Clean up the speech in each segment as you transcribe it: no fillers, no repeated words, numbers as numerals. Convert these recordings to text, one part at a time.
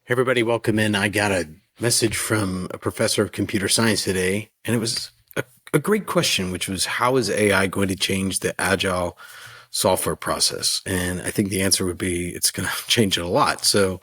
Hey everybody, welcome in. I got a message from a professor of computer science today, and it was a great question, which was how is AI going to change the Agile software process? And I think the answer would be it's going to change it a lot. So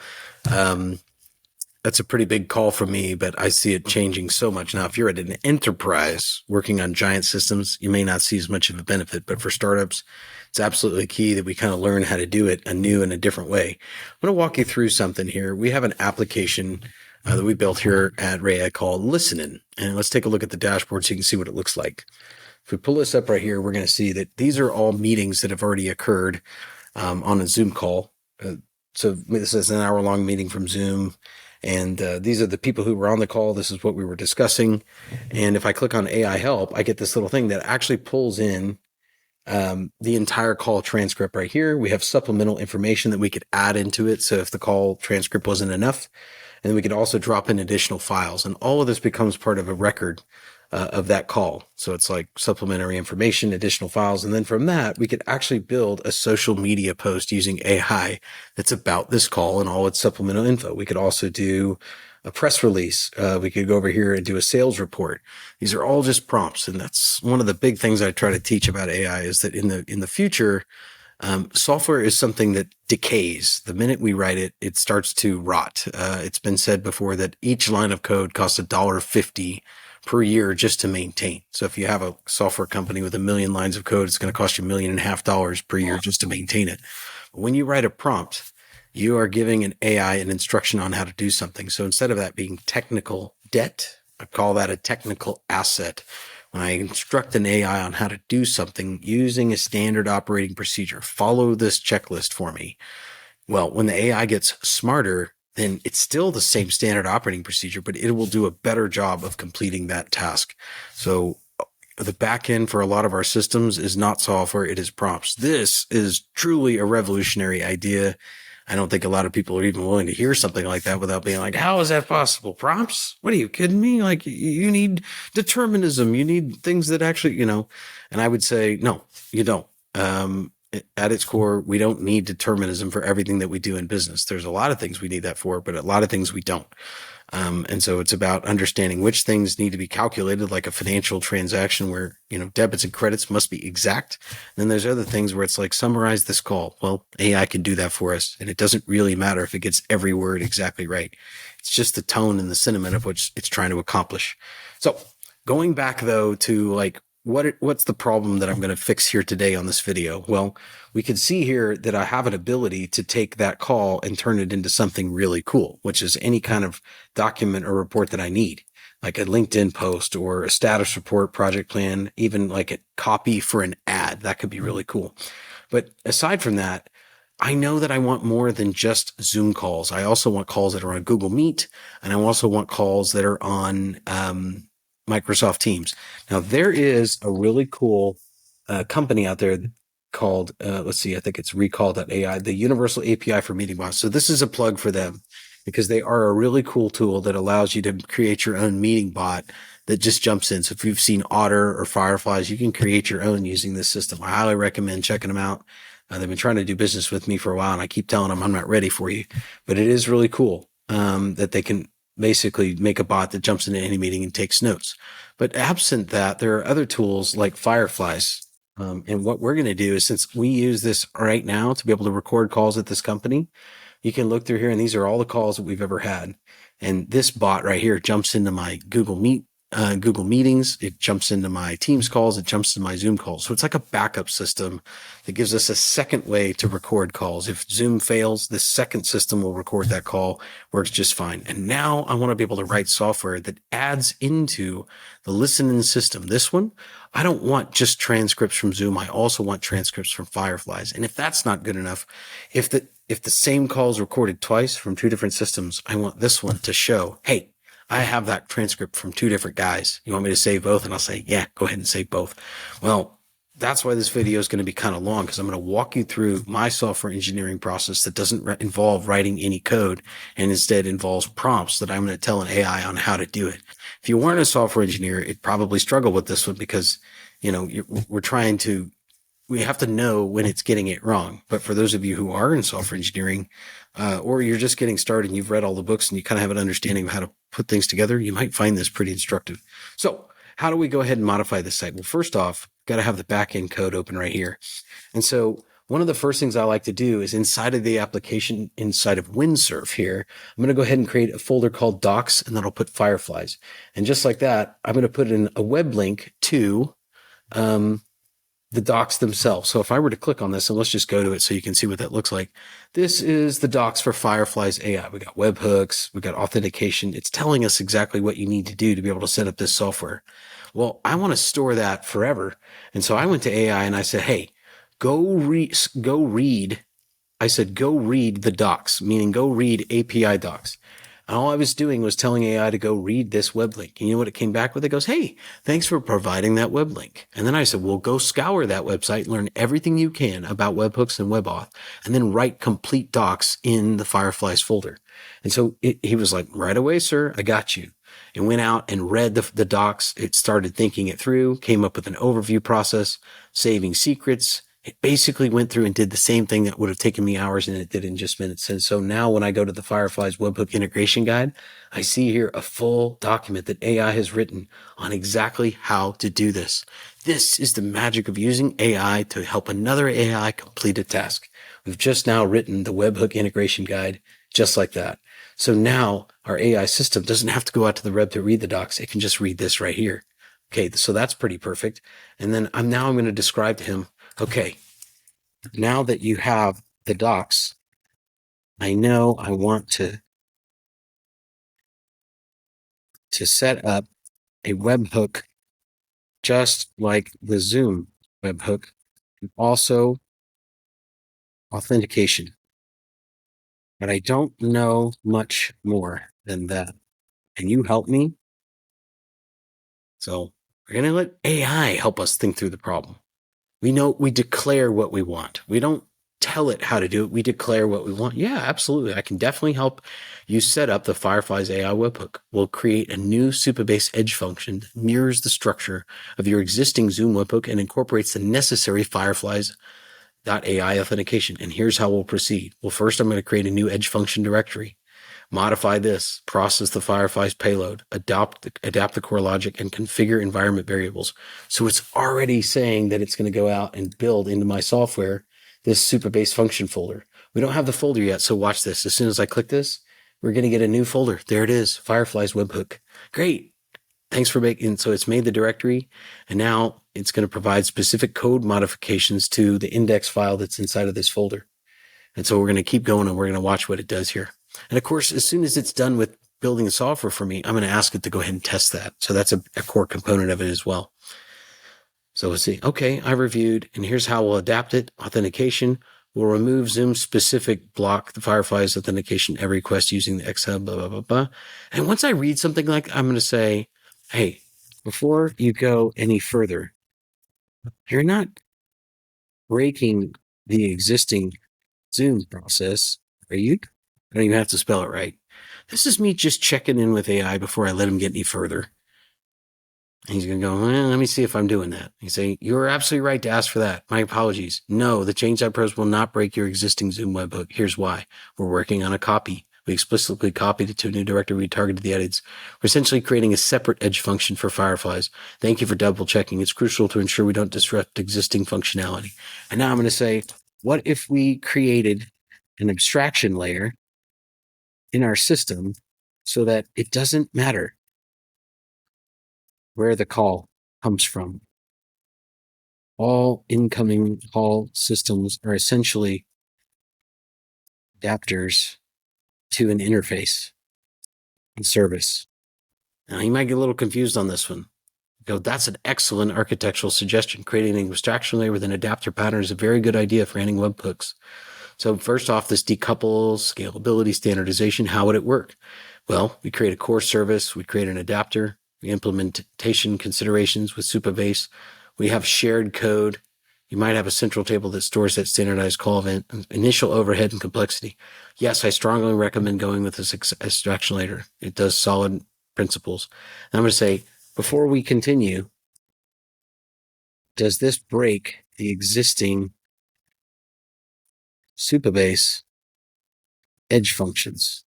that's a pretty big call for me, but I see it changing so much. Now, if you're at an enterprise working on giant systems, you may not see as much of a benefit, but for startups, it's absolutely key that we kind of learn how to do it anew in a different way. I'm going to walk you through something here. We have an application that we built here at Rhea AI called Listnyn. And let's take a look at the dashboard so you can see what it looks like. If we pull this up right here, we're going to see that these are all meetings that have already occurred on a Zoom call. So this is an hour-long meeting from Zoom. And these are the people who were on the call. This is what we were discussing. And if I click on AI help, I get this little thing that actually pulls in the entire call transcript right here. We have supplemental information that we could add into it. So if the call transcript wasn't enough, and then we could also drop in additional files. And all of this becomes part of a record of that call. So it's like supplementary information, additional files. And then from that, we could actually build a social media post using AI that's about this call and all its supplemental info. We could also do a press release. We could go over here and do a sales report. These are all just prompts. And that's one of the big things I try to teach about AI is that in the future, software is something that decays. The minute we write it, it starts to rot. It's been said before that each line of code costs $1.50 per year just to maintain. So if you have a software company with 1 million lines of code, it's going to cost you $1.5 million per year just to maintain it. But when you write a prompt, you are giving an AI an instruction on how to do something. So instead of that being technical debt, I call that a technical asset. When I instruct an AI on how to do something using a standard operating procedure, follow this checklist for me. Well, when the AI gets smarter, then it's still the same standard operating procedure, but it will do a better job of completing that task. So the backend for a lot of our systems is not software, it is prompts. This is truly a revolutionary idea. I don't think a lot of people are even willing to hear something like that without being like, how is that possible? Prompts? What are you kidding me? Like you need determinism. You need things that actually, and I would say, no, you don't. At its core, we don't need determinism for everything that we do in business. There's a lot of things we need that for, but a lot of things we don't. And so it's about understanding which things need to be calculated, like a financial transaction where, debits and credits must be exact. And then there's other things where it's like, summarize this call. Well, AI can do that for us. And it doesn't really matter if it gets every word exactly right. It's just the tone and the sentiment of what it's trying to accomplish. So going back though to like, what's the problem that I'm going to fix here today on this video? Well, we can see here that I have an ability to take that call and turn it into something really cool, which is any kind of document or report that I need, like a LinkedIn post or a status report, project plan, even like a copy for an ad. That could be really cool. But aside from that, I know that I want more than just Zoom calls. I also want calls that are on Google Meet, and I also want calls that are on Microsoft Teams. Now, there is a really cool company out there called, I think it's recall.ai, the Universal API for Meeting Bots. So this is a plug for them because they are a really cool tool that allows you to create your own meeting bot that just jumps in. So if you've seen Otter or Fireflies, you can create your own using this system. I highly recommend checking them out. They've been trying to do business with me for a while, and I keep telling them I'm not ready for you. But it is really cool that they can basically make a bot that jumps into any meeting and takes notes. But absent that, there are other tools like Fireflies. And what we're going to do is, since we use this right now to be able to record calls at this company, you can look through here and these are all the calls that we've ever had. And this bot right here jumps into my Google Meetings. It jumps into my Teams calls. It jumps into my Zoom calls. So it's like a backup system that gives us a second way to record calls. If Zoom fails, this second system will record that call, works just fine. And now I want to be able to write software that adds into the listening system. This one, I don't want just transcripts from Zoom. I also want transcripts from Fireflies. And if that's not good enough, if the same call is recorded twice from two different systems, I want this one to show, hey, I have that transcript from two different guys. You want me to save both? And I'll say, yeah, go ahead and save both. Well, that's why this video is going to be kind of long, because I'm going to walk you through my software engineering process that doesn't involve writing any code and instead involves prompts that I'm going to tell an AI on how to do it. If you weren't a software engineer, it'd probably struggle with this one because, we're trying to we have to know when it's getting it wrong. But for those of you who are in software engineering, or you're just getting started and you've read all the books and you kind of have an understanding of how to put things together, you might find this pretty instructive. So how do we go ahead and modify this site? Well, first off, got to have the backend code open right here. And so one of the first things I like to do is inside of the application, inside of Windsurf here, I'm going to go ahead and create a folder called docs, and then I'll put Fireflies. And just like that, I'm going to put in a web link to the docs themselves. So if I were to click on this, and let's just go to it so you can see what that looks like. This is the docs for Fireflies AI. We got webhooks, we got authentication. It's telling us exactly what you need to do to be able to set up this software. Well, I want to store that forever. And so I went to AI and I said, hey, go read. I said, go read the docs, meaning go read API docs. And all I was doing was telling AI to go read this web link. And you know what it came back with? It goes, hey, thanks for providing that web link. And then I said, well, go scour that website, learn everything you can about webhooks and WebAuth, and then write complete docs in the Fireflies folder. And so he was like, right away, sir, I got you. And went out and read the docs. It started thinking it through, came up with an overview process, saving secrets. It basically went through and did the same thing that would have taken me hours, and it did in just minutes. And so now when I go to the Fireflies webhook integration guide, I see here a full document that AI has written on exactly how to do this. This is the magic of using AI to help another AI complete a task. We've just now written the webhook integration guide just like that. So now our AI system doesn't have to go out to the web to read the docs. It can just read this right here. Okay, so that's pretty perfect. And then I'm going to describe to him, okay, now that you have the docs, I know I want to set up a webhook just like the Zoom webhook, and also authentication. But I don't know much more than that. Can you help me? So we're going to let AI help us think through the problem. We declare what we want. We don't tell it how to do it. We declare what we want. Yeah, absolutely. I can definitely help you set up the Fireflies AI webhook. We'll create a new Supabase edge function that mirrors the structure of your existing Zoom webhook and incorporates the necessary Fireflies.ai authentication. And here's how we'll proceed. Well, first, I'm going to create a new edge function directory. Modify this, process the Fireflies payload, adapt the core logic, and configure environment variables. So it's already saying that it's going to go out and build into my software this Supabase function folder. We don't have the folder yet, so watch this. As soon as I click this, we're going to get a new folder. There it is, Fireflies webhook. Great. Thanks for making, so it's made the directory, and now it's going to provide specific code modifications to the index file that's inside of this folder. And so we're going to keep going and we're going to watch what it does here. And of course, as soon as it's done with building the software for me, I'm going to ask it to go ahead and test that. So that's a core component of it as well. So let's see. Okay, I reviewed, and here's how we'll adapt it. Authentication. We'll remove Zoom specific block the Fireflies authentication every request using the X-Hub, blah, blah, blah, blah. And once I read something like, I'm going to say, hey, before you go any further, you're not breaking the existing Zoom process, are you? I don't even have to spell it right. This is me just checking in with AI before I let him get any further. And he's going to go, well, let me see if I'm doing that. He's saying, you're absolutely right to ask for that. My apologies. No, the change I propose will not break your existing Zoom webhook. Here's why. We're working on a copy. We explicitly copied it to a new directory. We targeted the edits. We're essentially creating a separate edge function for Fireflies. Thank you for double checking. It's crucial to ensure we don't disrupt existing functionality. And now I'm going to say, what if we created an abstraction layer in our system so that it doesn't matter where the call comes from? All incoming call systems are essentially adapters to an interface and service. Now, you might get a little confused on this one. Go, that's an excellent architectural suggestion. Creating an abstraction layer with an adapter pattern is a very good idea for handling webhooks. So first off, this decouples, scalability, standardization. How would it work? Well, we create a core service. We create an adapter. We implementation considerations with Supabase. We have shared code. You might have a central table that stores that standardized call event, initial overhead and complexity. Yes, I strongly recommend going with this abstraction layer. It does solid principles. And I'm going to say, before we continue, does this break the existing Supabase edge functions?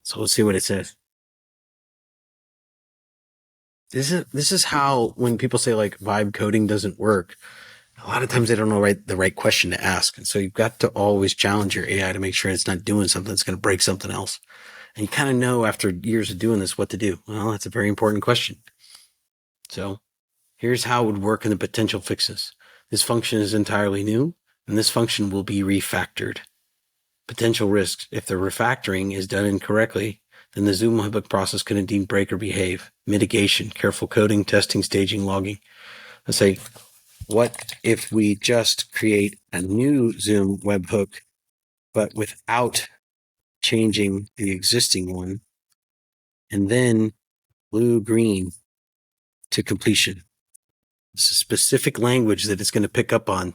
So let's see what it says. This is how, when people say like vibe coding doesn't work, a lot of times they don't know the right question to ask. And so you've got to always challenge your AI to make sure it's not doing something that's going to break something else. And you kind of know after years of doing this what to do. Well, that's a very important question. So here's how it would work in the potential fixes. This function is entirely new, and this function will be refactored. Potential risks. If the refactoring is done incorrectly, then the Zoom webhook process can indeed break or behave. Mitigation, careful coding, testing, staging, logging. Let's say, what if we just create a new Zoom webhook, but without changing the existing one, and then blue-green to completion? It's a specific language that it's going to pick up on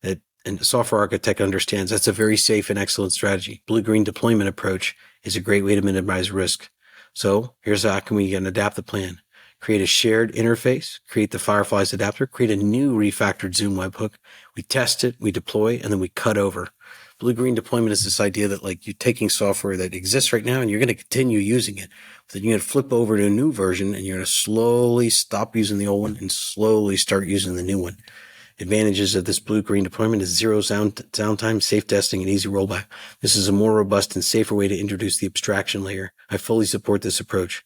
that, and a software architect understands. That's a very safe and excellent strategy. Blue-green deployment approach is a great way to minimize risk. So here's how can we adapt the plan. Create a shared interface, create the Fireflies adapter, create a new refactored Zoom webhook. We test it, we deploy, and then we cut over. Blue-green deployment is this idea that like you're taking software that exists right now and you're going to continue using it. But then you're going to flip over to a new version and you're going to slowly stop using the old one and slowly start using the new one. Advantages of this blue-green deployment is zero downtime, safe testing, and easy rollback. This is a more robust and safer way to introduce the abstraction layer. I fully support this approach.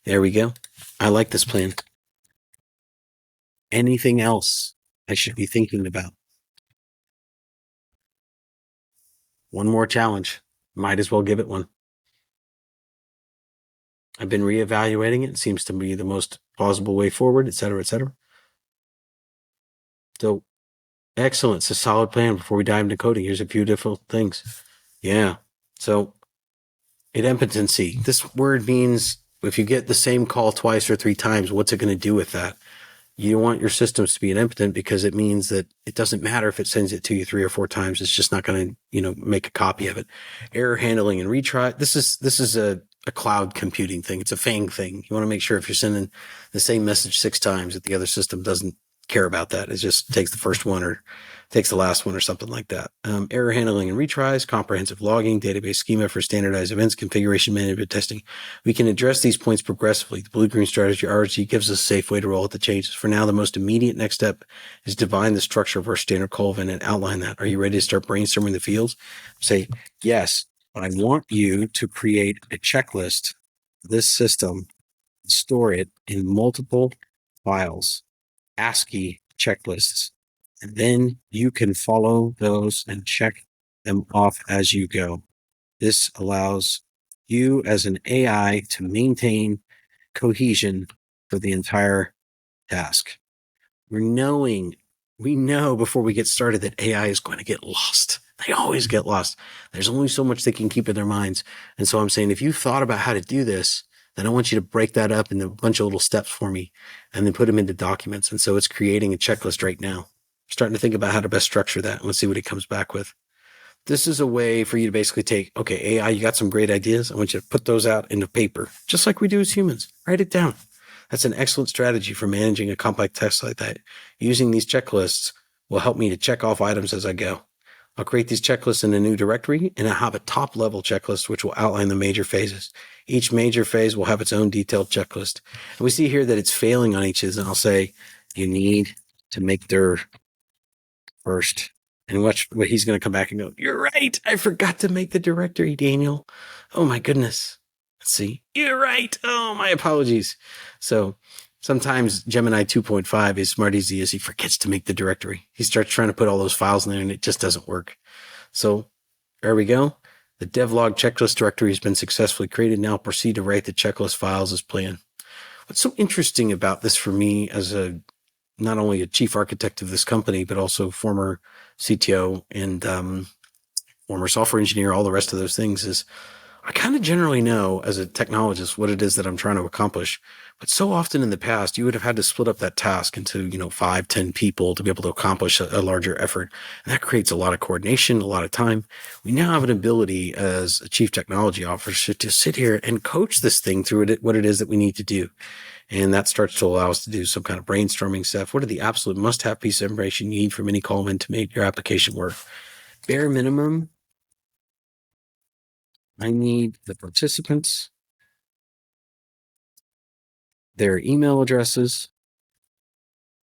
There we go. I like this plan. Anything else I should be thinking about? One more challenge. Might as well give it one. I've been reevaluating it. It seems to be the most plausible way forward, et cetera, et cetera. So, excellent. It's a solid plan. Before we dive into coding, here's a few different things. Yeah. So, idempotency. This word means if you get the same call twice or three times, what's it going to do with that? You want your systems to be idempotent because it means that it doesn't matter if it sends it to you 3 or 4 times. It's just not going to, make a copy of it. Error handling and retry. This is a cloud computing thing. It's a FANG thing. You want to make sure if you're sending the same message 6 times that the other system doesn't care about that. It just takes the first one or takes the last one or something like that. Error handling and retries, comprehensive logging, database schema for standardized events, configuration management testing. We can address these points progressively. The blue-green strategy RG gives us a safe way to roll out the changes. For now, the most immediate next step is define the structure of our standard call event and outline that. Are you ready to start brainstorming the fields? Say, yes, but I want you to create a checklist for this system, store it in multiple files, ASCII checklists, and then you can follow those and check them off as you go. This allows you as an AI to maintain cohesion for the entire task. We know before we get started that AI is going to get lost. They always get lost. There's only so much they can keep in their minds. And so I'm saying, if you thought about how to do this, then I want you to break that up into a bunch of little steps for me and then put them into documents. And so it's creating a checklist right now. I'm starting to think about how to best structure that. And let's see what it comes back with. This is a way for you to basically take, okay, AI, you got some great ideas. I want you to put those out into paper, just like we do as humans. Write it down. That's an excellent strategy for managing a complex text like that. Using these checklists will help me to check off items as I go. I'll create these checklists in a new directory, and I'll have a top-level checklist which will outline the major phases. Each major phase will have its own detailed checklist. And we see here that it's failing on each of these, and I'll say, you need to make dir first. And watch what he's going to come back and go, you're right. I forgot to make the directory, Daniel. Oh, my goodness. Let's see. You're right. Oh, my apologies. So sometimes Gemini 2.5 is smart easy as he forgets to make the directory. He starts trying to put all those files in there and it just doesn't work. So there we go. The devlog checklist directory has been successfully created. Now proceed to write the checklist files as planned. What's so interesting about this for me as not only a chief architect of this company, but also former CTO and former software engineer, all the rest of those things, is I kind of generally know as a technologist what it is that I'm trying to accomplish. But so often in the past, you would have had to split up that task into, 5, 10 people to be able to accomplish a larger effort. And that creates a lot of coordination, a lot of time. We now have an ability as a chief technology officer to sit here and coach this thing through what it is that we need to do. And that starts to allow us to do some kind of brainstorming stuff. What are the absolute must-have pieces of information you need from any callman to make your application work? Bare minimum, I need the participants, their email addresses,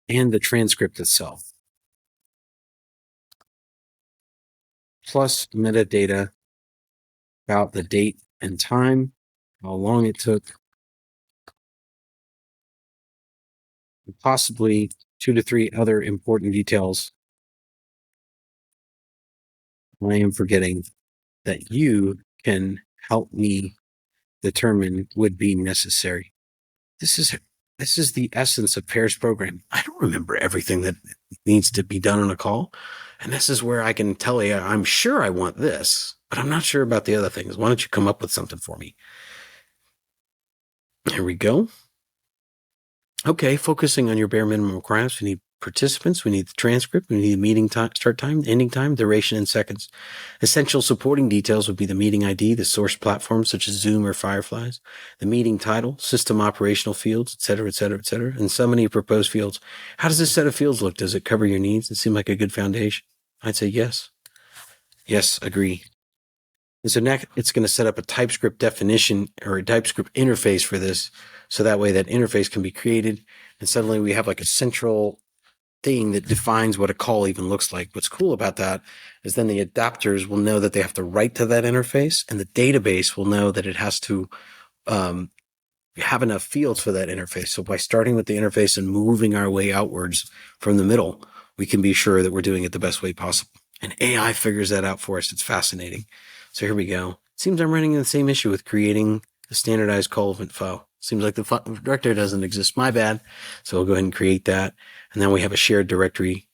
and the transcript itself, plus metadata about the date and time, how long it took, and possibly 2 to 3 other important details I am forgetting that you can help me determine would be necessary. This is the essence of pairs programming. I don't remember everything that needs to be done on a call. And this is where I can tell you, I'm sure I want this, but I'm not sure about the other things. Why don't you come up with something for me? Here we go. Okay, focusing on your bare minimum requirements. We need participants. We need the transcript. We need the meeting time, start time, ending time, duration in seconds. Essential supporting details would be the meeting ID, the source platforms such as Zoom or Fireflies, the meeting title, system operational fields, et cetera, et cetera, et cetera, and so many proposed fields. How does this set of fields look? Does it cover your needs? It seem like a good foundation? I'd say yes. Yes, agree. And so next, it's going to set up a TypeScript definition or a TypeScript interface for this. So that way that interface can be created. And suddenly we have like a central thing that defines what a call even looks like. What's cool about that is then the adapters will know that they have to write to that interface, and the database will know that it has to have enough fields for that interface. So by starting with the interface and moving our way outwards from the middle, we can be sure that we're doing it the best way possible. And AI figures that out for us. It's fascinating. So here we go. It seems I'm running into the same issue with creating a standardized call event file. Seems like the directory doesn't exist. My bad. So we'll go ahead and create that. And then we have a shared directory.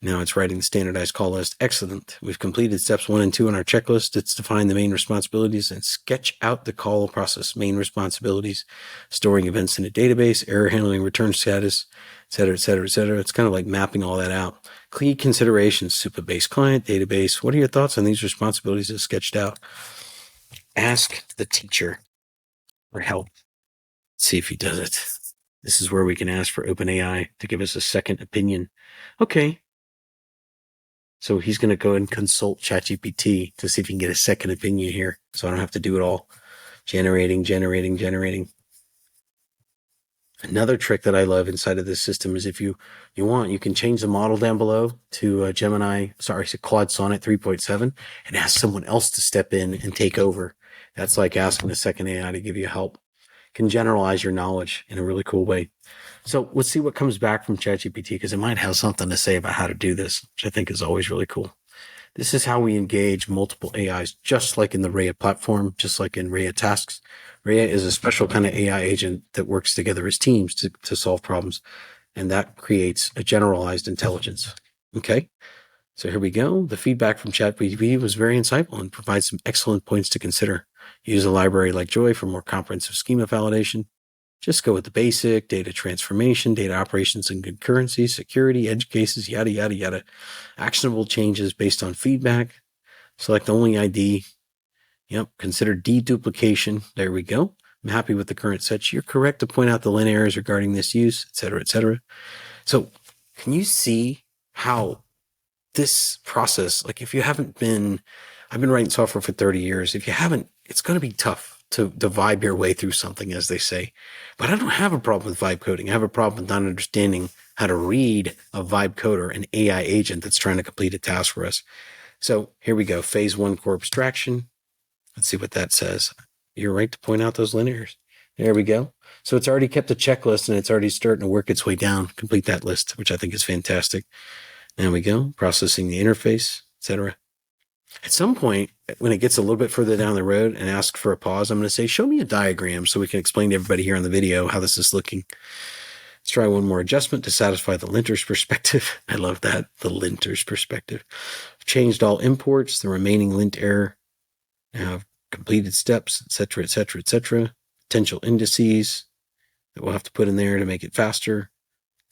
Now it's writing the standardized call list. Excellent. We've completed steps 1 and 2 on our checklist. It's define the main responsibilities and sketch out the call process, main responsibilities, storing events in a database, error handling, return status, et cetera, et cetera, et cetera. It's kind of like mapping all that out. Key considerations, Supabase client, database. What are your thoughts on these responsibilities as sketched out? Ask the teacher for help. Let's see if he does it. This is where we can ask for OpenAI to give us a second opinion. Okay. So he's going to go and consult ChatGPT to see if he can get a second opinion here. So I don't have to do it all. Generating. Another trick that I love inside of this system is if you want, you can change the model down below to Claude Sonnet 3.7 and ask someone else to step in and take over. That's like asking a second AI to give you help. Can generalize your knowledge in a really cool way. So let's see what comes back from ChatGPT, because it might have something to say about how to do this, which I think is always really cool. This is how we engage multiple AIs, just like in the Rhea platform, just like in Rhea tasks. Rhea is a special kind of AI agent that works together as teams to solve problems. And that creates a generalized intelligence. Okay. So here we go. The feedback from ChatGPT was very insightful and provides some excellent points to consider. Use a library like Joy for more comprehensive schema validation. Just go with the basic data transformation, data operations and concurrency, security, edge cases, yada, yada, yada. Actionable changes based on feedback. Select only ID. Yep. Consider deduplication. There we go. I'm happy with the current set. You're correct to point out the lin errors regarding this use, et cetera, et cetera. So can you see how this process, like if you haven't been, I've been writing software for 30 years. If you haven't, it's going to be tough to vibe your way through something, as they say. But I don't have a problem with vibe coding. I have a problem with not understanding how to read a vibe coder, an AI agent that's trying to complete a task for us. So here we go. Phase 1 core abstraction. Let's see what that says. You're right to point out those lin errors. There we go. So it's already kept a checklist and it's already starting to work its way down, complete that list, which I think is fantastic. There we go. Processing the interface, etc. At some point, when it gets a little bit further down the road and asks for a pause, I'm going to say, show me a diagram so we can explain to everybody here on the video how this is looking. Let's try one more adjustment to satisfy the linter's perspective. I love that, the linter's perspective. I've changed all imports, the remaining lint error. Now I've completed steps, etc., etc., etc. Potential indices that we'll have to put in there to make it faster.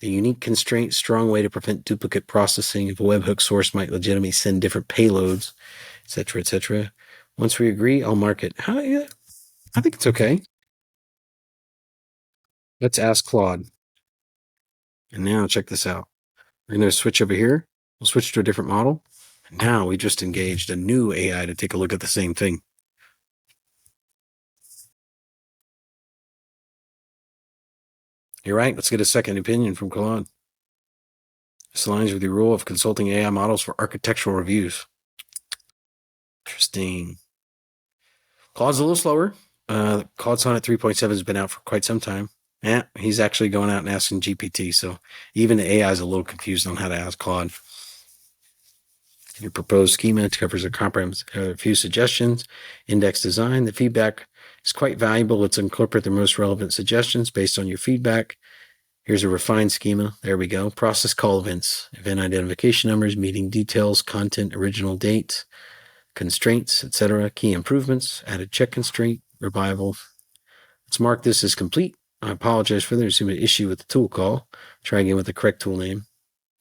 The unique constraint, strong way to prevent duplicate processing. If a webhook source might legitimately send different payloads, et cetera, et cetera. Once we agree, I'll mark it. I think it's okay. let's ask Claude. And now check this out. We're going to switch over here. We'll switch to a different model. And now we just engaged a new AI to take a look at the same thing. You're right. Let's get a second opinion from Claude. This aligns with your rule of consulting AI models for architectural reviews. Interesting. Claude's a little slower. Claude Sonnet 3.7 has been out for quite some time. Yeah, he's actually going out and asking GPT. So even the AI is a little confused on how to ask Claude. Your proposed schema covers a few suggestions. Index design. The feedback is quite valuable. Let's incorporate the most relevant suggestions based on your feedback. Here's a refined schema. There we go. Process call events, event identification numbers, meeting details, content, original date, constraints, etc. Key improvements, added check constraint, revival. Let's mark this as complete. I apologize for there's an issue with the tool call. Try again with the correct tool name.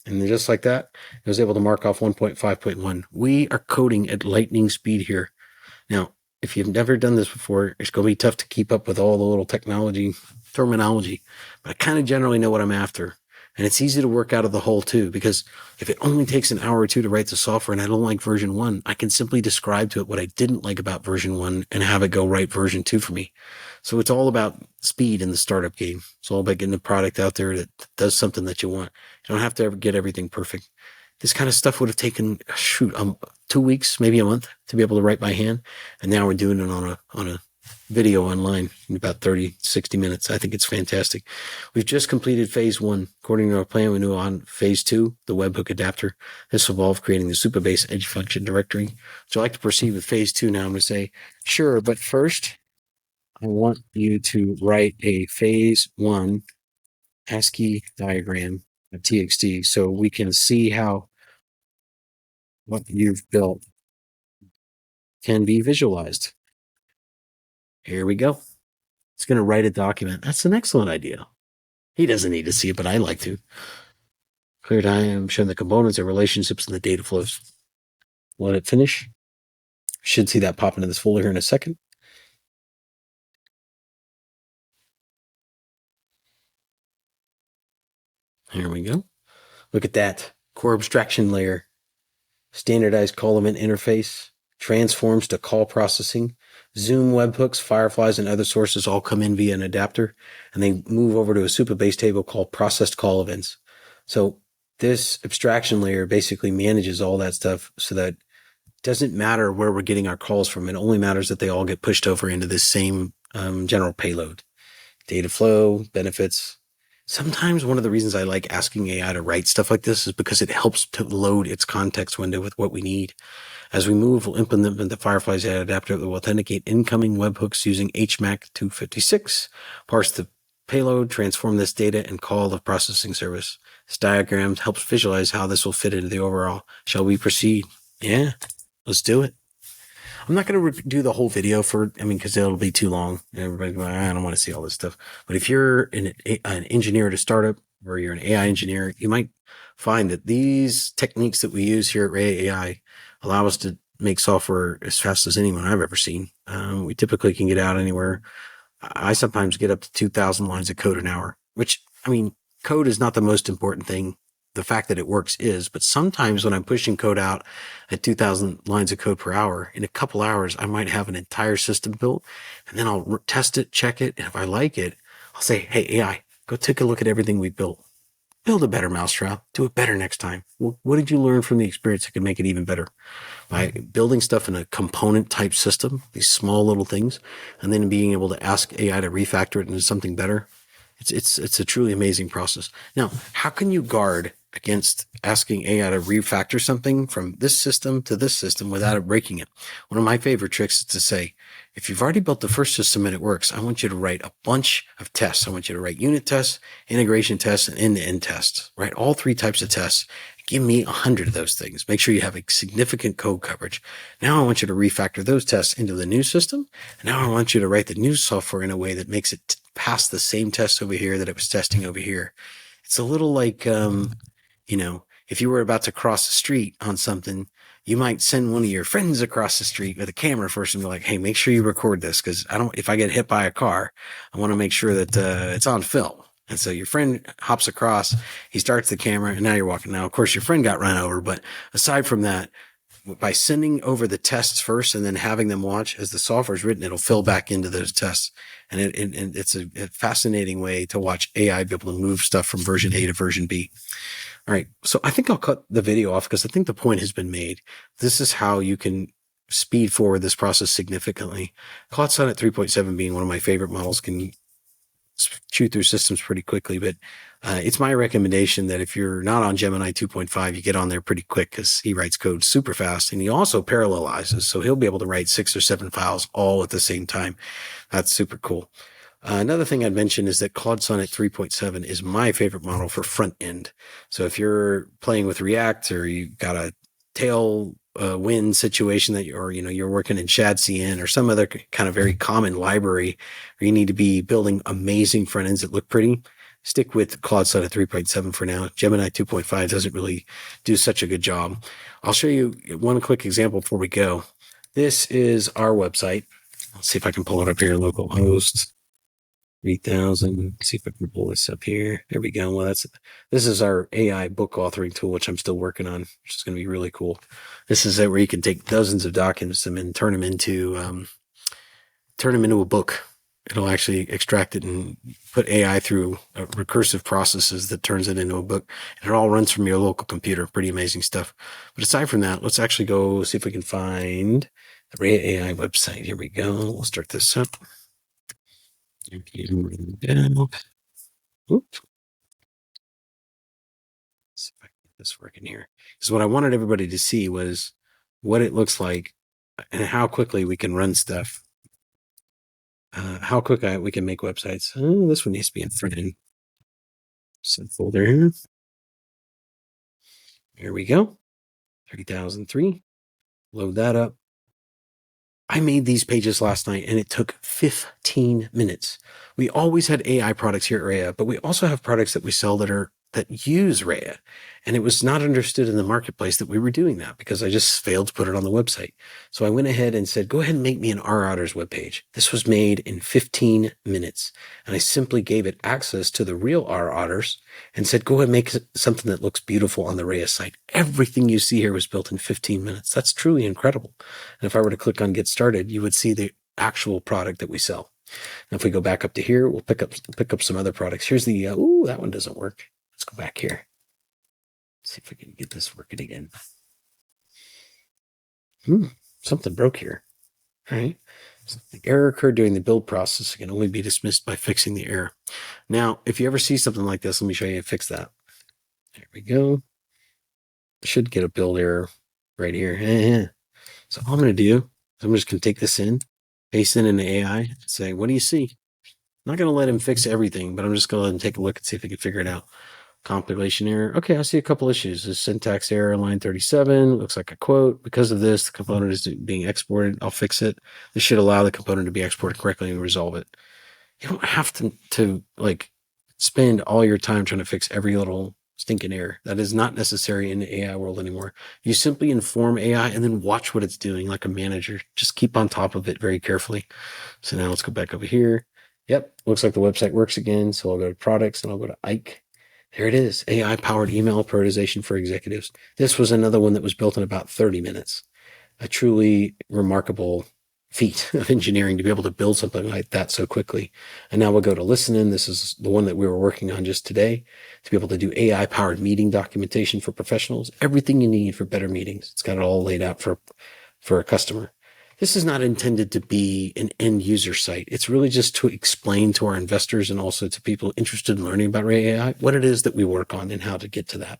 And then just like that, it was able to mark off 1.5.1. We are coding at lightning speed here. Now, if you've never done this before, it's going to be tough to keep up with all the little technology terminology, but I kind of generally know what I'm after. And it's easy to work out of the whole too, because if it only takes an hour or two to write the software and I don't like version 1, I can simply describe to it what I didn't like about version 1 and have it go write version 2 for me. So it's all about speed in the startup game. It's all about getting a product out there that does something that you want. You don't have to ever get everything perfect. This kind of stuff would have taken 2 weeks, maybe a month to be able to write by hand. And now we're doing it on a video online in about 30, 60 minutes. I think it's fantastic. We've just completed phase 1. According to our plan, we move on phase 2, the webhook adapter. This involved creating the Supabase edge function directory. So I'd like to proceed with phase 2 now. I'm going to say, sure, but first I want you to write a phase 1 ASCII diagram of TXT so we can see how what you've built can be visualized. Here we go. It's going to write a document. That's an excellent idea. He doesn't need to see it, but I like to. Clear time, showing the components and relationships in the data flows. Let it finish. Should see that pop into this folder here in a second. Here we go. Look at that. Core abstraction layer. Standardized call event interface. Transforms to call processing. Zoom, webhooks, Fireflies, and other sources all come in via an adapter, and they move over to a Supabase table called processed call events. So this abstraction layer basically manages all that stuff so that it doesn't matter where we're getting our calls from. It only matters that they all get pushed over into this same general payload. Data flow, benefits. Sometimes one of the reasons I like asking AI to write stuff like this is because it helps to load its context window with what we need. As we move, we'll implement the Fireflies adapter that will authenticate incoming webhooks using HMAC 256, parse the payload, transform this data, and call the processing service. This diagram helps visualize how this will fit into the overall. Shall we proceed? Yeah, let's do it. I'm not going to do the whole video because it'll be too long. Everybody, I don't want to see all this stuff. But if you're an engineer at a startup or you're an AI engineer, you might find that these techniques that we use here at Rhea AI allow us to make software as fast as anyone I've ever seen. We typically can get out anywhere. I sometimes get up to 2,000 lines of code an hour, which, code is not the most important thing. The fact that it works is, but sometimes when I'm pushing code out at 2,000 lines of code per hour, in a couple hours, I might have an entire system built, and then I'll test it, check it, and if I like it, I'll say, hey, AI, go take a look at everything we built. Build a better mousetrap. Do it better next time. What did you learn from the experience that could make it even better? By building stuff in a component type system, these small little things, and then being able to ask AI to refactor it into something better. It's a truly amazing process. Now, how can you guard against asking AI to refactor something from this system to this system without it breaking it? One of my favorite tricks is to say, if you've already built the first system and it works, I want you to write a bunch of tests. I want you to write unit tests, integration tests, and end-to-end tests. Write all 3 types of tests. Give me 100 of those things. Make sure you have a significant code coverage. Now I want you to refactor those tests into the new system. And now I want you to write the new software in a way that makes it pass the same tests over here that it was testing over here. It's a little like, if you were about to cross the street on something, you might send one of your friends across the street with a camera first and be like, hey, make sure you record this. Cause if I get hit by a car, I want to make sure that, it's on film. And so your friend hops across, he starts the camera, and now you're walking. Now, of course, your friend got run over, but aside from that, by sending over the tests first and then having them watch as the software is written, it'll fill back into those tests. And it's a fascinating way to watch AI be able to move stuff from version A to version B. All right. So I think I'll cut the video off because I think the point has been made. This is how you can speed forward this process significantly. Claude Sonnet 3.7 being one of my favorite models can chew through systems pretty quickly, but it's my recommendation that if you're not on Gemini 2.5, you get on there pretty quick because he writes code super fast, and he also parallelizes. So he'll be able to write 6 or 7 files all at the same time. That's super cool. Another thing I'd mention is that Claude Sonnet 3.7 is my favorite model for front end. So if you're playing with React or you've got a tailwind situation that you're working in ShadCN or some other kind of very common library where you need to be building amazing front ends that look pretty, stick with Claude Sonnet 3.7 for now. Gemini 2.5 doesn't really do such a good job. I'll show you one quick example before we go. This is our website. Let's see if I can pull it up here. Localhost 3000. See if I can pull this up here. There we go. Well, this is our AI book authoring tool, which I'm still working on, which is going to be really cool. This is where you can take dozens of documents and turn them into a book. It'll actually extract it and put AI through recursive processes that turns it into a book. And it all runs from your local computer. Pretty amazing stuff. But aside from that, let's actually go see if we can find the Rhea AI website. Here we go. We'll start this up. Oops. See if I can get this working here. Because what I wanted everybody to see was what it looks like and how quickly we can run stuff. How quick we can make websites. Oh, this one needs to be in Frontend. Set folder here. Here we go. 3003. Load that up. I made these pages last night and it took 15 minutes. We always had AI products here at Rhea, but we also have products that we sell that use Rhea. And it was not understood in the marketplace that we were doing that because I just failed to put it on the website. So I went ahead and said, go ahead and make me an ROuters webpage. This was made in 15 minutes. And I simply gave it access to the real ROuters and said, go ahead and make something that looks beautiful on the Rhea site. Everything you see here was built in 15 minutes. That's truly incredible. And if I were to click on get started, you would see the actual product that we sell. Now, if we go back up to here, we'll pick up some other products. Here's the, that one doesn't work. Let's go back here. See if we can get this working again. Something broke here. All right. So the error occurred during the build process. It can only be dismissed by fixing the error. Now, if you ever see something like this, let me show you how to fix that. There we go. I should get a build error right here. So all I'm going to do is I'm just going to take this in, paste it into AI, and say, what do you see? I'm not going to let him fix everything, but I'm just going to let him take a look and see if he can figure it out. Compilation error. Okay, I see a couple issues. There's syntax error, line 37. Looks like a quote. Because of this, the component is being exported. I'll fix it. This should allow the component to be exported correctly and resolve it. You don't have to like spend all your time trying to fix every little stinking error. That is not necessary in the AI world anymore. You simply inform AI and then watch what it's doing like a manager. Just keep on top of it very carefully. So now let's go back over here. Yep, looks like the website works again. So I'll go to products and I'll go to Ike. There it is, AI-powered email prioritization for executives. This was another one that was built in about 30 minutes. A truly remarkable feat of engineering to be able to build something like that so quickly. And now we'll go to Listnyn. This is the one that we were working on just today to be able to do AI-powered meeting documentation for professionals. Everything you need for better meetings. It's got it all laid out for a customer. This is not intended to be an end user site. It's really just to explain to our investors and also to people interested in learning about Rhea AI what it is that we work on and how to get to that.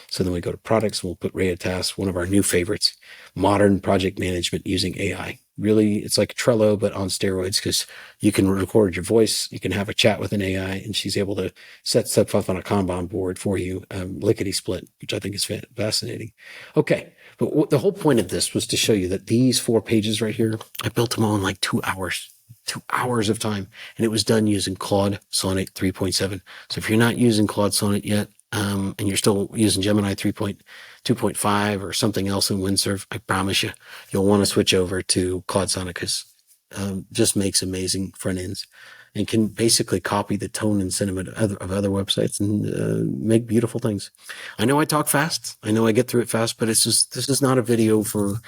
So then we go to products and we'll put Rhea Tasks, one of our new favorites, modern project management using AI. Really, it's like Trello, but on steroids because you can record your voice. You can have a chat with an AI and she's able to set stuff up on a Kanban board for you, lickety split, which I think is fascinating. Okay. But the whole point of this was to show you that these 4 pages right here, I built them all in like 2 hours. 2 hours of time. And it was done using Claude Sonnet 3.7. So if you're not using Claude Sonnet yet, and you're still using Gemini 3.2.5 or something else in Windsurf, I promise you'll want to switch over to Claude Sonnet, because just makes amazing front ends and can basically copy the tone and sentiment of other websites and make beautiful things. I know I talk fast. I know I get through it fast, but this is not a video for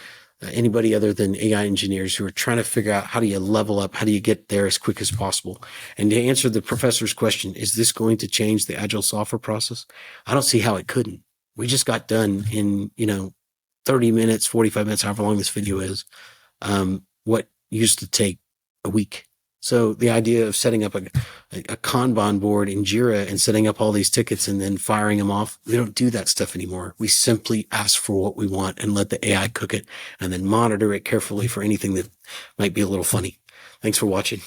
anybody other than AI engineers who are trying to figure out how do you level up, how do you get there as quick as possible. And to answer the professor's question, is this going to change the Agile software process? I don't see how it couldn't. We just got done in, 30 minutes, 45 minutes, however long this video is, what used to take a week. So the idea of setting up a Kanban board in Jira and setting up all these tickets and then firing them off, we don't do that stuff anymore. We simply ask for what we want and let the AI cook it and then monitor it carefully for anything that might be a little funny. Thanks for watching.